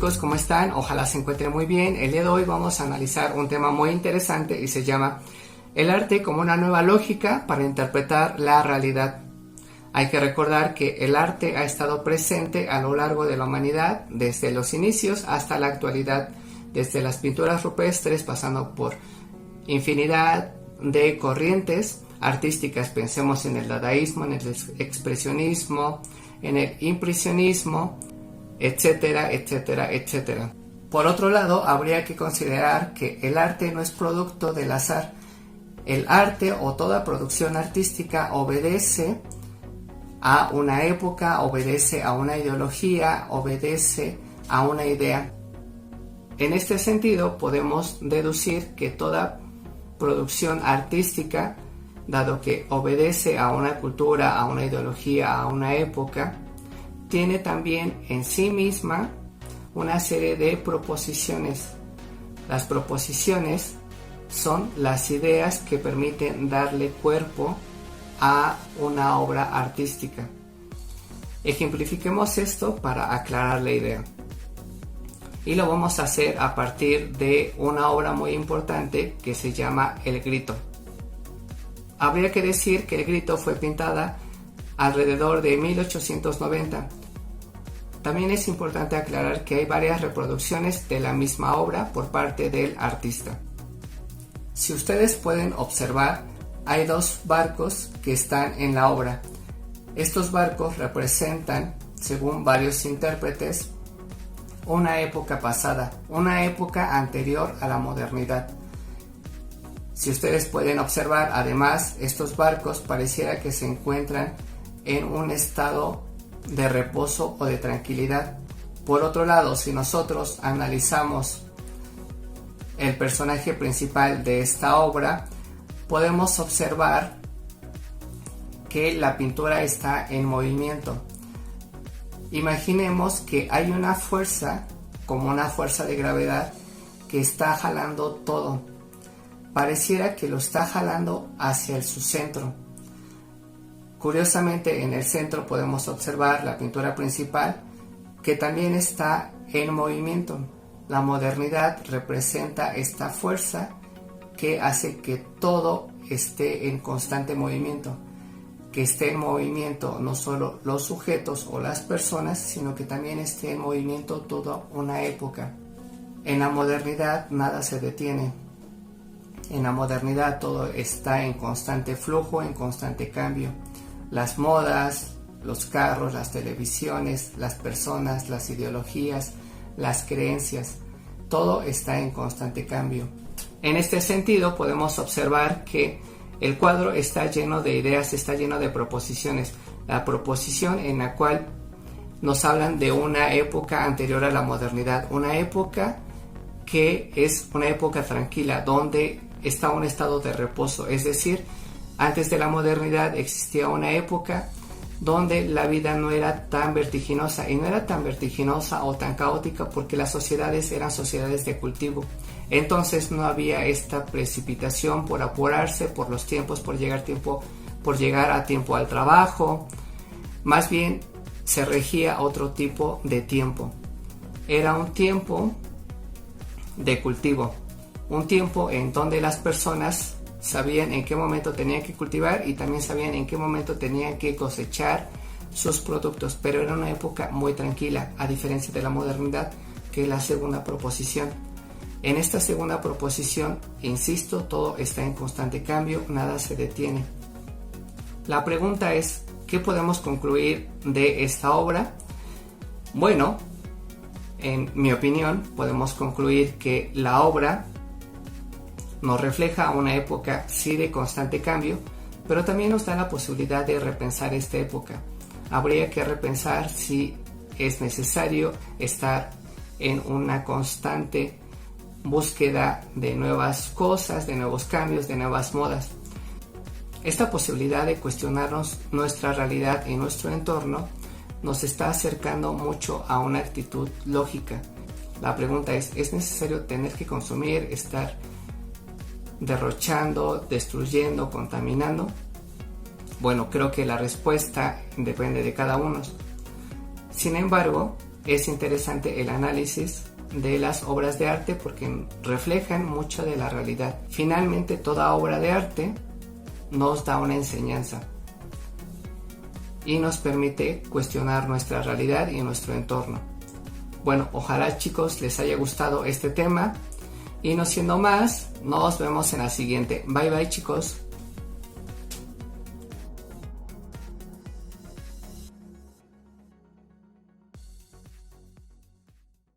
chicos, ¿cómo están? Ojalá se encuentren muy bien. El día de hoy vamos a analizar un tema muy interesante y se llama el arte como una nueva lógica para interpretar la realidad. Hay que recordar que el arte ha estado presente a lo largo de la humanidad, desde los inicios hasta la actualidad, desde las pinturas rupestres pasando por infinidad de corrientes artísticas. Pensemos en el dadaísmo, en el expresionismo, en el impresionismo, etcétera, etcétera, etcétera. Por otro lado, habría que considerar que el arte no es producto del azar. El arte o toda producción artística obedece a una época, obedece a una ideología, obedece a una idea. En este sentido, podemos deducir que toda producción artística, dado que obedece a una cultura, a una ideología, a una época, tiene también en sí misma una serie de proposiciones. Las proposiciones son las ideas que permiten darle cuerpo a una obra artística. Ejemplifiquemos esto para aclarar la idea. Y lo vamos a hacer a partir de una obra muy importante que se llama El Grito. Habría que decir que El Grito fue pintada alrededor de 1890. También es importante aclarar que hay varias reproducciones de la misma obra por parte del artista. Si ustedes pueden observar, hay dos barcos que están en la obra. Estos barcos representan, según varios intérpretes, una época pasada, una época anterior a la modernidad. Si ustedes pueden observar, además, estos barcos pareciera que se encuentran en un estado de reposo o de tranquilidad. Por otro lado, si nosotros analizamos el personaje principal de esta obra, podemos observar que la pintura está en movimiento. Imaginemos que hay una fuerza, como una fuerza de gravedad, que está jalando todo. Pareciera que lo está jalando hacia su centro. Curiosamente, en el centro podemos observar la pintura principal, que también está en movimiento. La modernidad representa esta fuerza que hace que todo esté en constante movimiento. Que esté en movimiento no solo los sujetos o las personas, sino que también esté en movimiento toda una época. En la modernidad nada se detiene. En la modernidad todo está en constante flujo, en constante cambio. Las modas, los carros, las televisiones, las personas, las ideologías, las creencias, todo está en constante cambio. En este sentido podemos observar que el cuadro está lleno de ideas, está lleno de proposiciones. La proposición en la cual nos hablan de una época anterior a la modernidad, una época que es una época tranquila, donde está un estado de reposo, es decir, antes de la modernidad existía una época donde la vida no era tan vertiginosa, y no era tan vertiginosa o tan caótica porque las sociedades eran sociedades de cultivo. Entonces no había esta precipitación por apurarse por los tiempos, por llegar a tiempo al trabajo. Más bien se regía otro tipo de tiempo. Era un tiempo de cultivo, un tiempo en donde las personas sabían en qué momento tenían que cultivar y también sabían en qué momento tenían que cosechar sus productos, pero era una época muy tranquila, a diferencia de la modernidad, que es la segunda proposición. En esta segunda proposición, insisto, todo está en constante cambio, nada se detiene. La pregunta es, ¿qué podemos concluir de esta obra? Bueno, en mi opinión, podemos concluir que la obra nos refleja una época sí de constante cambio, pero también nos da la posibilidad de repensar esta época. Habría que repensar si es necesario estar en una constante búsqueda de nuevas cosas, de nuevos cambios, de nuevas modas. Esta posibilidad de cuestionarnos nuestra realidad y nuestro entorno nos está acercando mucho a una actitud lógica. La pregunta ¿es necesario tener que consumir, estar derrochando, destruyendo, contaminando? Bueno, creo que la respuesta depende de cada uno. Sin embargo, es interesante el análisis de las obras de arte porque reflejan mucho de la realidad. Finalmente, toda obra de arte nos da una enseñanza y nos permite cuestionar nuestra realidad y nuestro entorno. Bueno, ojalá chicos les haya gustado este tema y no siendo más, nos vemos en la siguiente. Bye bye chicos.